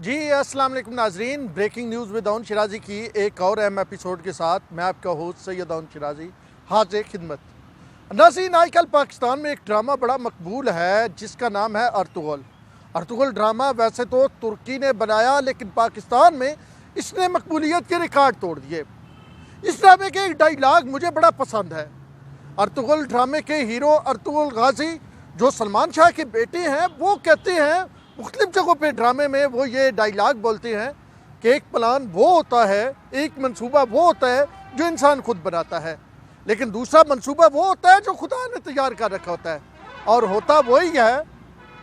جی السلام علیکم ناظرین، بریکنگ نیوز ود اون شرازی کی ایک اور اہم ایپیسوڈ کے ساتھ میں آپ کا ہوسٹ سید اون شرازی حاضر خدمت۔ ناظرین، آج کل پاکستان میں ایک ڈرامہ بڑا مقبول ہے جس کا نام ہے ارطغرل۔ ارطغرل ڈرامہ ویسے تو ترکی نے بنایا، لیکن پاکستان میں اس نے مقبولیت کے ریکارڈ توڑ دیے۔ اس ڈرامے کے ایک ڈائیلاگ مجھے بڑا پسند ہے۔ ارطغرل ڈرامے کے ہیرو ارطغرل غازی جو سلمان شاہ کے بیٹے ہیں، وہ کہتے ہیں مختلف جگہوں پہ ڈرامے میں وہ یہ ڈائیلاگ بولتے ہیں کہ ایک پلان وہ ہوتا ہے، ایک منصوبہ وہ ہوتا ہے جو انسان خود بناتا ہے، لیکن دوسرا منصوبہ وہ ہوتا ہے جو خدا نے تیار کر رکھا ہوتا ہے، اور ہوتا وہی ہے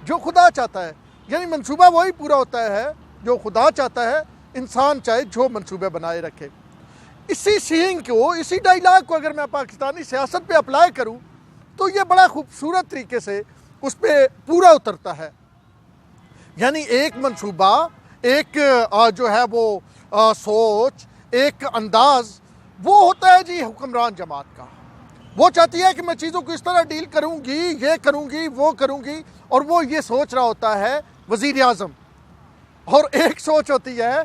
جو خدا چاہتا ہے۔ یعنی منصوبہ وہی پورا ہوتا ہے جو خدا چاہتا ہے، انسان چاہے جو منصوبے بنائے رکھے۔ اسی سینگ کو، اسی ڈائیلاگ کو اگر میں پاکستانی سیاست پہ اپلائی کروں تو یہ بڑا خوبصورت طریقے سے اس پہ پورا اترتا ہے۔ یعنی ایک منصوبہ، ایک جو ہے وہ سوچ، ایک انداز، وہ ہوتا ہے جی حکمران جماعت کا۔ وہ چاہتی ہے کہ میں چیزوں کو اس طرح ڈیل کروں گی، یہ کروں گی، وہ کروں گی، اور وہ یہ سوچ رہا ہوتا ہے وزیر اعظم۔ اور ایک سوچ ہوتی ہے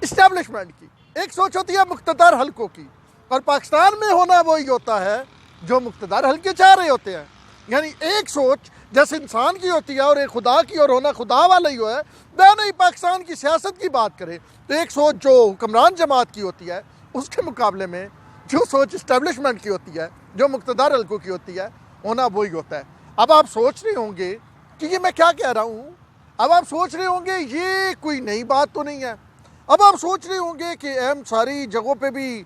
اسٹیبلشمنٹ کی، ایک سوچ ہوتی ہے مقتدر حلقوں کی، اور پاکستان میں ہونا وہی ہوتا ہے جو مقتدر حلقے چاہ رہے ہوتے ہیں۔ یعنی ایک سوچ جیسے انسان کی ہوتی ہے اور ایک خدا کی، اور ہونا خدا والا ہی ہے۔ نہیں پاکستان کی سیاست کی بات کریں تو ایک سوچ جو حکمران جماعت کی ہوتی ہے، اس کے مقابلے میں جو سوچ اسٹیبلشمنٹ کی ہوتی ہے، جو مقتدر حلقوں کی ہوتی ہے، ہونا وہی ہوتا ہے۔ اب آپ سوچ رہے ہوں گے کہ یہ میں کیا کہہ رہا ہوں، اب آپ سوچ رہے ہوں گے یہ کوئی نئی بات تو نہیں ہے، اب آپ سوچ رہے ہوں گے کہ اہم ساری جگہوں پہ بھی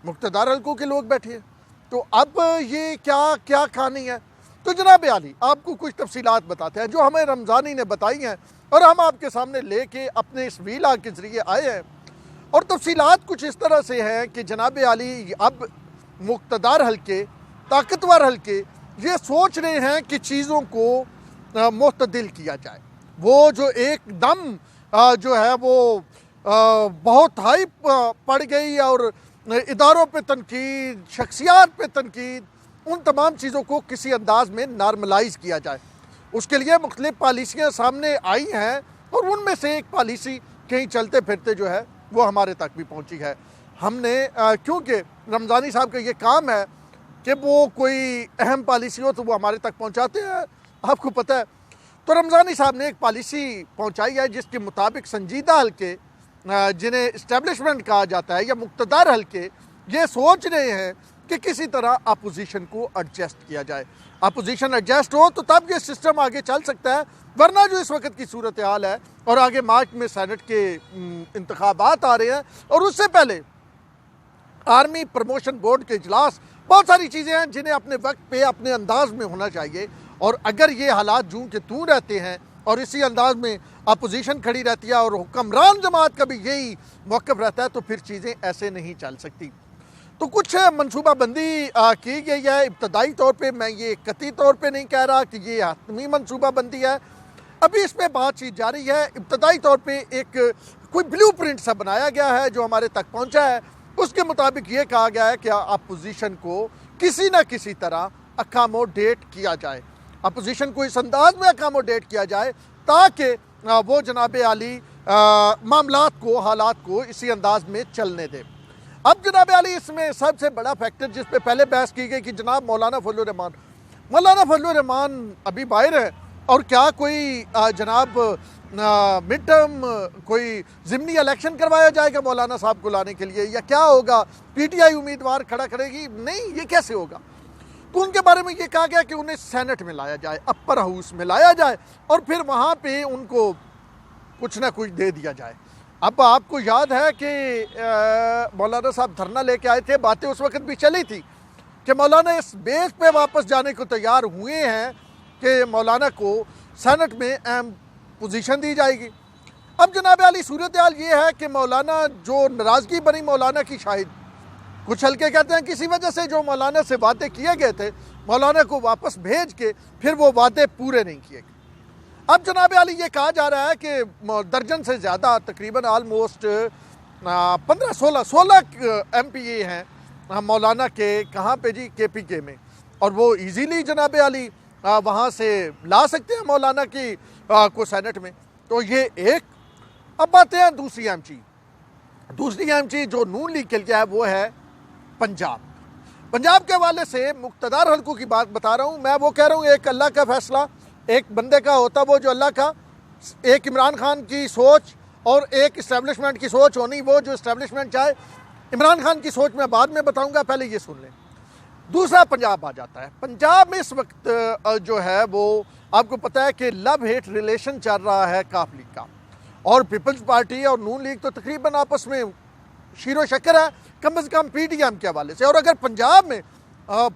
مقتدر حلقوں کے لوگ بیٹھے ہیں، تو اب یہ کیا کہانی ہے؟ تو جناب عالی آپ کو کچھ تفصیلات بتاتے ہیں جو ہمیں رمضانی نے بتائی ہیں، اور ہم آپ کے سامنے لے کے اپنے اس ویلاگ کے ذریعے آئے ہیں۔ اور تفصیلات کچھ اس طرح سے ہیں کہ جناب عالی اب مقتدر حلقے، طاقتور حلقے یہ سوچ رہے ہیں کہ چیزوں کو معتدل کیا جائے۔ وہ جو ایک دم جو ہے وہ بہت ہائی پڑ گئی، اور اداروں پہ تنقید، شخصیات پہ تنقید، ان تمام چیزوں کو کسی انداز میں نارملائز کیا جائے۔ اس کے لیے مختلف پالیسیاں سامنے آئی ہیں، اور ان میں سے ایک پالیسی کہیں چلتے پھرتے جو ہے وہ ہمارے تک بھی پہنچی ہے۔ ہم نے کیونکہ رمضانی صاحب کا یہ کام ہے کہ وہ کوئی اہم پالیسی ہو تو وہ ہمارے تک پہنچاتے ہیں، آپ کو پتہ ہے۔ تو رمضانی صاحب نے ایک پالیسی پہنچائی ہے جس کے مطابق سنجیدہ حلقے، جنہیں اسٹیبلشمنٹ کہا جاتا ہے یا مقتدر حلقے، یہ سوچ رہے ہیں کہ کسی طرح اپوزیشن کو ایڈجسٹ کیا جائے۔ اپوزیشن ایڈجسٹ ہو تو تب یہ سسٹم آگے چل سکتا ہے، ورنہ جو اس وقت کی صورتحال ہے، اور آگے مارچ میں سینٹ کے انتخابات آ رہے ہیں، اور اس سے پہلے آرمی پروموشن بورڈ کے اجلاس، بہت ساری چیزیں ہیں جنہیں اپنے وقت پہ اپنے انداز میں ہونا چاہیے۔ اور اگر یہ حالات جوں کے توں رہتے ہیں اور اسی انداز میں اپوزیشن کھڑی رہتی ہے اور حکمران جماعت کا بھی یہی موقف رہتا ہے، تو پھر چیزیں ایسے نہیں چل سکتی۔ تو کچھ منصوبہ بندی کی گئی ہے۔ ابتدائی طور پہ میں یہ قطعی طور پہ نہیں کہہ رہا کہ یہ حتمی منصوبہ بندی ہے، ابھی اس پہ بات چیت جاری ہے۔ ابتدائی طور پہ ایک کوئی بلیو پرنٹ سا بنایا گیا ہے جو ہمارے تک پہنچا ہے۔ اس کے مطابق یہ کہا گیا ہے کہ اپوزیشن کو کسی نہ کسی طرح اکاموڈیٹ کیا جائے، اپوزیشن کو اس انداز میں اکاموڈیٹ کیا جائے تاکہ وہ جناب عالی معاملات کو، حالات کو اسی انداز میں چلنے دے۔ اب جناب عالی اس میں سب سے بڑا فیکٹر جس پہ پہلے بحث کی گئی کہ جناب مولانا فضل الرحمان ابھی باہر ہے، اور کیا کوئی جناب مڈ ٹرم کوئی ضمنی الیکشن کروایا جائے گا مولانا صاحب کو لانے کے لیے، یا کیا ہوگا؟ پی ٹی آئی امیدوار کھڑا کرے گی؟ نہیں، یہ کیسے ہوگا؟ تو ان کے بارے میں یہ کہا گیا کہ انہیں سینٹ میں لایا جائے، اپر ہاؤس میں لایا جائے، اور پھر وہاں پہ ان کو کچھ نہ کچھ دے دیا جائے۔ اب آپ کو یاد ہے کہ مولانا صاحب دھرنا لے کے آئے تھے، باتیں اس وقت بھی چلی تھی کہ مولانا اس بیس پہ واپس جانے کو تیار ہوئے ہیں کہ مولانا کو سینٹ میں اہم پوزیشن دی جائے گی۔ اب جناب عالی صورتحال یہ ہے کہ مولانا جو ناراضگی بنی مولانا کی، شاید کچھ حلقے کہتے ہیں کسی وجہ سے جو مولانا سے وعدے کیے گئے تھے مولانا کو واپس بھیج کے پھر وہ وعدے پورے نہیں کیے گئے۔ اب جناب عالی یہ کہا جا رہا ہے کہ درجن سے زیادہ، تقریباً آلموسٹ 16 ایم پی اے ہیں مولانا کے، کہاں پہ جی؟ کے پی کے میں، اور وہ ایزیلی جناب عالی وہاں سے لا سکتے ہیں مولانا کی کو سینٹ میں۔ تو یہ ایک اب آتے ہیں دوسری اہم چیز جو نون لیگ کے لیے ہے وہ ہے پنجاب کے حوالے سے مقتدار حلقوں کی بات بتا رہا ہوں میں. وہ کہہ رہا ہوں ایک اللہ کا فیصلہ ایک بندے کا ہوتا وہ جو اللہ کا, ایک عمران خان کی سوچ اور ایک اسٹیبلشمنٹ کی سوچ ہونی, وہ جو اسٹیبلشمنٹ چاہے. عمران خان کی سوچ میں بعد میں بتاؤں گا, پہلے یہ سن لیں. دوسرا پنجاب آ جاتا ہے. پنجاب میں اس وقت جو ہے وہ آپ کو پتہ ہے کہ لو ہیٹ ریلیشن چل رہا ہے کاف لیگ کا, اور پیپلز پارٹی اور نون لیگ تو تقریباً آپس میں شیر و شکر ہے, کم از کم پی ٹی ایم کے حوالے سے. اور اگر پنجاب میں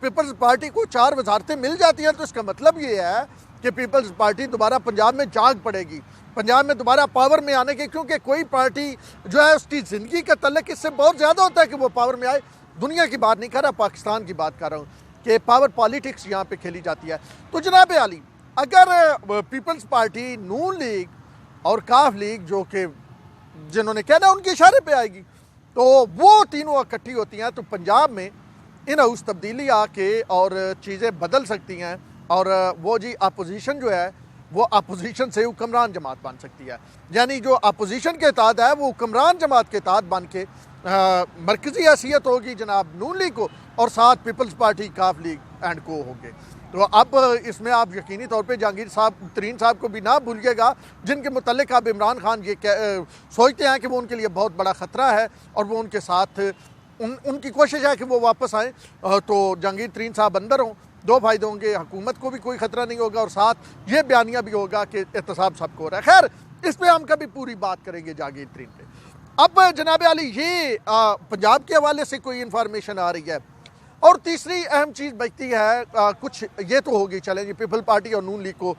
پیپلز پارٹی کو 4 وزارتیں مل جاتی ہیں تو اس کا مطلب یہ ہے کہ پیپلز پارٹی دوبارہ پنجاب میں جاگ پڑے گی, پنجاب میں دوبارہ پاور میں آنے کی. کیونکہ کوئی پارٹی جو ہے اس کی زندگی کا تعلق اس سے بہت زیادہ ہوتا ہے کہ وہ پاور میں آئے. دنیا کی بات نہیں کر رہا, پاکستان کی بات کر رہا ہوں کہ پاور پالیٹکس یہاں پہ کھیلی جاتی ہے. تو جناب عالی, اگر پیپلز پارٹی, نون لیگ اور کاف لیگ جو کہ جنہوں نے کہنا ان کے اشارے پہ آئے گی, تو وہ تینوں اکٹھی ہوتی ہیں تو پنجاب میں ان ہاؤس تبدیلی آ کے اور چیزیں بدل سکتی ہیں. اور وہ جی اپوزیشن جو ہے وہ اپوزیشن سے حکمران جماعت بن سکتی ہے. یعنی جو اپوزیشن کے اتحاد ہے وہ حکمران جماعت کے اتحاد بن کے مرکزی حیثیت ہوگی جناب نون لیگ کو, اور ساتھ پیپلز پارٹی, کاف لیگ اینڈ کو ہوں گے. تو اب اس میں آپ یقینی طور پہ جہانگیر ترین صاحب کو بھی نہ بھولیے گا, جن کے متعلق اب عمران خان یہ سوچتے ہیں کہ وہ ان کے لیے بہت بڑا خطرہ ہے اور وہ ان کے ساتھ ان کی کوشش ہے کہ وہ واپس آئیں. تو جہانگیر ترین صاحب اندر ہوں, 2 فائدے ہوں گے, حکومت کو بھی کوئی خطرہ نہیں ہوگا اور ساتھ یہ بیانیہ بھی ہوگا کہ احتساب سب کو ہو رہا ہے. خیر, اس پہ ہم کبھی پوری بات کریں گے جہانگیر ترین پہ. اب جناب عالی یہ پنجاب کے حوالے سے کوئی انفارمیشن آ رہی ہے. اور تیسری اہم چیز بچتی ہے, کچھ یہ تو ہوگی چلیں جی پیپل پارٹی اور نون لیگ کو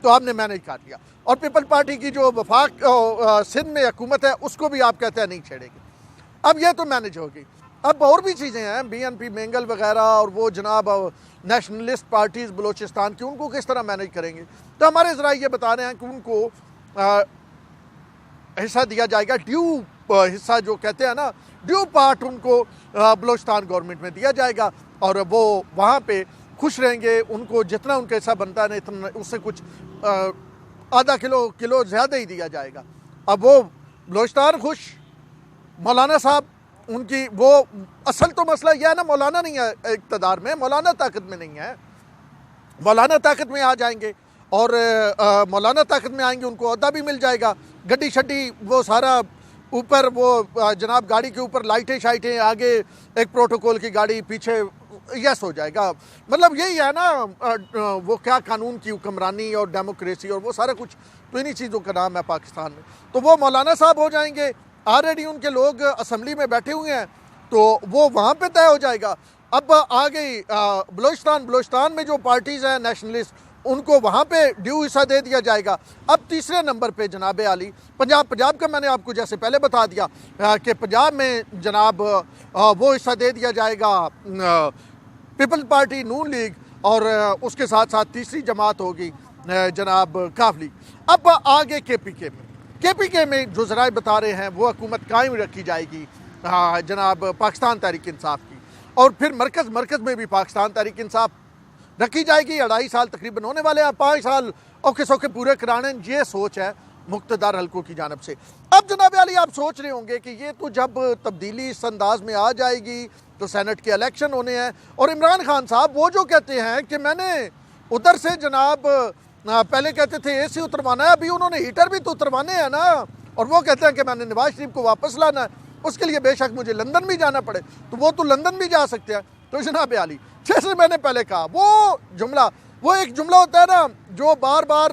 تو آپ نے مینیج کر لیا, اور پیپل پارٹی کی جو وفاق سندھ میں حکومت ہے اس کو بھی آپ کہتے ہیں نہیں چھیڑے گی. اب یہ تو مینیج ہوگی. اب اور بھی چیزیں ہیں, بی این پی مینگل وغیرہ اور وہ جناب نیشنلسٹ پارٹیز بلوچستان کی, ان کو کس طرح مینیج کریں گے. تو ہمارے ذرائع یہ بتا رہے ہیں کہ ان کو حصہ دیا جائے گا, ڈیو حصہ جو کہتے ہیں نا, ڈیو پارٹ ان کو بلوچستان گورنمنٹ میں دیا جائے گا, اور وہ وہاں پہ خوش رہیں گے. ان کو جتنا ان کا حصہ بنتا ہے اتنا, اس سے کچھ آدھا کلو زیادہ ہی دیا جائے گا. اب وہ بلوچستان خوش, مولانا صاحب ان کی وہ اصل تو مسئلہ یہ ہے نا, مولانا نہیں ہے اقتدار میں, مولانا طاقت میں نہیں ہے. مولانا طاقت میں آ جائیں گے اور مولانا طاقت میں آئیں گے, ان کو عہدہ بھی مل جائے گا, گڈی شڈی وہ سارا اوپر, وہ جناب گاڑی کے اوپر لائٹیں شائٹیں, آگے ایک پروٹوکول کی گاڑی, پیچھے یس ہو جائے گا. مطلب یہی ہے نا وہ کیا قانون کی حکمرانی اور ڈیموکریسی اور وہ سارا کچھ, تو انہی چیزوں کا نام ہے پاکستان میں. تو وہ مولانا صاحب ہو جائیں گے, آلریڈی ان کے لوگ اسمبلی میں بیٹھے ہوئے ہیں, تو وہ وہاں پہ طے ہو جائے گا. اب آ گئی بلوچستان میں جو پارٹیز ہیں نیشنلسٹ, ان کو وہاں پہ ڈیو حصہ دے دیا جائے گا. اب تیسرے نمبر پہ جناب عالی پنجاب کا میں نے آپ کو جیسے پہلے بتا دیا کہ پنجاب میں جناب وہ حصہ دے دیا جائے گا پیپل پارٹی, نون لیگ, اور اس کے ساتھ ساتھ تیسری جماعت ہوگی جناب کاف لیگ. اب آگے کے پی کے میں جو ذرائع بتا رہے ہیں وہ حکومت قائم رکھی جائے گی جناب پاکستان تحریک انصاف کی, اور پھر مرکز میں بھی پاکستان تحریک انصاف رکھی جائے گی. 2.5 سال تقریباً ہونے والے ہیں, 5 سال اوکے سوکے پورے کرانے, یہ سوچ ہے مقتدار حلقوں کی جانب سے. اب جناب عالی آپ سوچ رہے ہوں گے کہ یہ تو جب تبدیلی اس انداز میں آ جائے گی تو سینٹ کے الیکشن ہونے ہیں, اور عمران خان صاحب وہ جو کہتے ہیں کہ میں نے ادھر سے جناب پہلے کہتے تھے اے سی اتروانا ہے, ابھی انہوں نے ہیٹر بھی تو اتروانے ہیں نا, اور وہ کہتے ہیں کہ میں نے نواز شریف کو واپس لانا ہے, اس کے لیے بے شک مجھے لندن بھی جانا پڑے, تو وہ تو لندن بھی جا سکتے ہیں. تو جناب عالی جیسے میں نے پہلے کہا, وہ ایک جملہ ہوتا ہے نا جو بار بار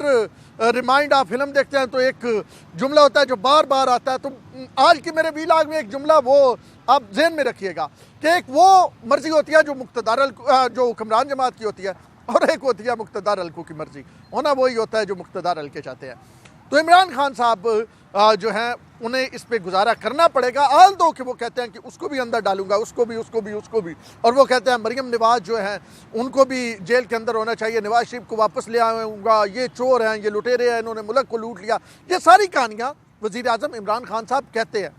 ریمائنڈ, آپ فلم دیکھتے ہیں تو ایک جملہ ہوتا ہے جو بار بار آتا ہے. تو آج کی میرے ویلاگ میں ایک جملہ وہ آپ ذہن میں رکھیے گا کہ ایک وہ مرضی ہوتی ہے جو حکمران جماعت کی ہوتی ہے, اور ایک ہوتی ہے مقتدار حلقوں کی مرضی. ہونا وہی ہوتا ہے جو مقتدار حلقے چاہتے ہیں. تو عمران خان صاحب جو ہیں انہیں اس پہ گزارا کرنا پڑے گا, آل دو کہ وہ کہتے ہیں کہ اس کو بھی اندر ڈالوں گا, اس کو بھی, اور وہ کہتے ہیں مریم نواز جو ہیں ان کو بھی جیل کے اندر ہونا چاہیے, نواز شریف کو واپس لے آؤں گا, یہ چور ہیں, یہ لٹیرے ہیں, انہوں نے ملک کو لوٹ لیا. یہ ساری کہانیاں وزیر اعظم عمران خان صاحب کہتے ہیں,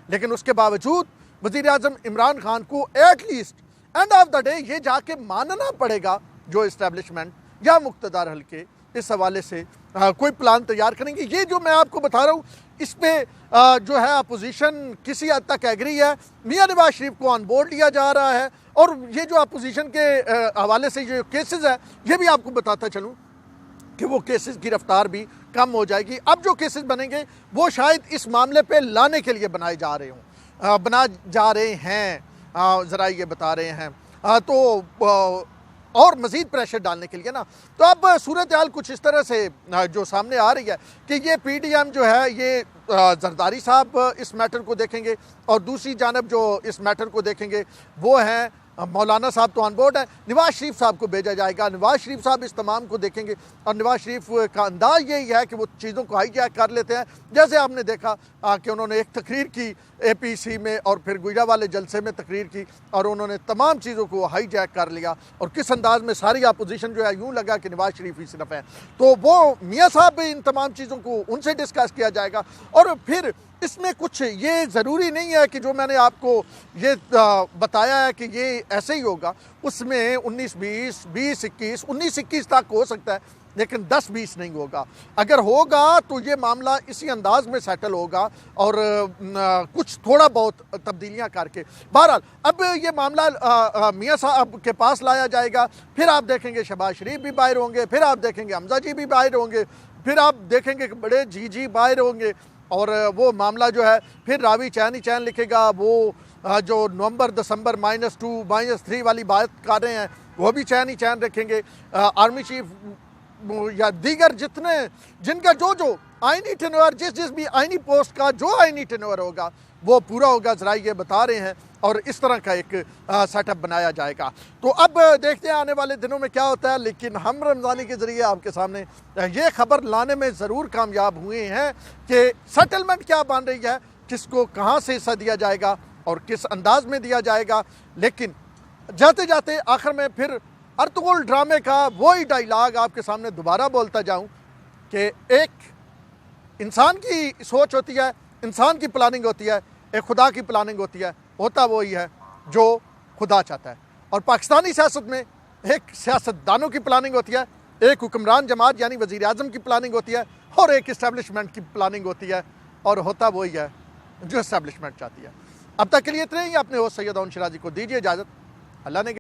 لیکن اس کے باوجود وزیر اعظم عمران خان کو at least end of the day یہ جا کے ماننا پڑے گا جو اسٹیبلشمنٹ یا مقتدار حلقے اس حوالے سے کوئی پلان تیار کریں گے. یہ جو میں آپ کو بتا رہا ہوں اس پہ جو ہے اپوزیشن کسی حد تک ایگری ہے. میاں نواز شریف کو آن بورڈ لیا جا رہا ہے, اور یہ جو اپوزیشن کے حوالے سے جو کیسز ہیں یہ بھی آپ کو بتاتا چلوں کہ وہ کیسز کی رفتار بھی کم ہو جائے گی. اب جو کیسز بنیں گے وہ شاید اس معاملے پہ لانے کے لیے بنا جا رہے ہیں, ذرا یہ بتا رہے ہیں, تو اور مزید پریشر ڈالنے کے لیے نا. تو اب صورتحال کچھ اس طرح سے جو سامنے آ رہی ہے کہ یہ پی ڈی ایم جو ہے یہ زرداری صاحب اس میٹر کو دیکھیں گے, اور دوسری جانب جو اس میٹر کو دیکھیں گے وہ ہیں مولانا صاحب تو آن بورڈ ہے, نواز شریف صاحب کو بھیجا جائے گا. نواز شریف صاحب اس تمام کو دیکھیں گے, اور نواز شریف کا انداز یہی ہے کہ وہ چیزوں کو ہائی جیک کر لیتے ہیں. جیسے آپ نے دیکھا کہ انہوں نے ایک تقریر کی اے پی سی میں, اور پھر گجرانوالے جلسے میں تقریر کی, اور انہوں نے تمام چیزوں کو ہائی جیک کر لیا, اور کس انداز میں ساری اپوزیشن جو ہے یوں لگا کہ نواز شریف ہی صرف ہے. تو وہ میاں صاحب بھی ان تمام چیزوں کو ان سے ڈسکس کیا جائے گا. اور پھر اس میں کچھ یہ ضروری نہیں ہے کہ جو میں نے آپ کو یہ بتایا ہے کہ یہ ایسے ہی ہوگا, اس میں 19-20, 20-21, 19-21 تک ہو سکتا ہے, لیکن 10-20 نہیں ہوگا. اگر ہوگا تو یہ معاملہ اسی انداز میں سیٹل ہوگا, اور کچھ تھوڑا بہت تبدیلیاں کر کے. بہرحال اب یہ معاملہ میاں صاحب کے پاس لایا جائے گا, پھر آپ دیکھیں گے شہباز شریف بھی باہر ہوں گے, پھر آپ دیکھیں گے حمزہ جی بھی باہر ہوں گے, پھر آپ دیکھیں گے کہ بڑے جی باہر ہوں گے, اور وہ معاملہ جو ہے پھر راوی چین ہی چین لکھے گا. وہ جو نومبر دسمبر -2 -3 والی بات کر رہے ہیں وہ بھی چین ہی چین رکھیں گے. آرمی چیف یا دیگر جن کا جو آئینی ٹینور, جس بھی آئینی پوسٹ کا جو آئینی ٹینور ہوگا وہ پورا ہوگا, ذرا یہ بتا رہے ہیں, اور اس طرح کا ایک سیٹ اپ بنایا جائے گا. تو اب دیکھتے ہیں آنے والے دنوں میں کیا ہوتا ہے, لیکن ہم رمضانی کے ذریعے آپ کے سامنے یہ خبر لانے میں ضرور کامیاب ہوئے ہیں کہ سیٹلمنٹ کیا بن رہی ہے, کس کو کہاں سے حصہ دیا جائے گا اور کس انداز میں دیا جائے گا. لیکن جاتے جاتے آخر میں پھر ارطغرل ڈرامے کا وہی ڈائیلاگ آپ کے سامنے دوبارہ بولتا جاؤں کہ ایک انسان کی سوچ ہوتی ہے, انسان کی پلاننگ ہوتی ہے, ایک خدا کی پلاننگ ہوتی ہے. ہوتا وہی ہے جو خدا چاہتا ہے. اور پاکستانی سیاست میں ایک سیاستدانوں کی پلاننگ ہوتی ہے, ایک حکمران جماعت یعنی وزیر اعظم کی پلاننگ ہوتی ہے, اور ایک اسٹیبلشمنٹ کی پلاننگ ہوتی ہے, اور ہوتا وہی ہے جو اسٹیبلشمنٹ چاہتی ہے. اب تک کے لیے اتنے ہی. اپنے ہوسٹ سید اون شیرازی کو دیجیے اجازت. اللہ نے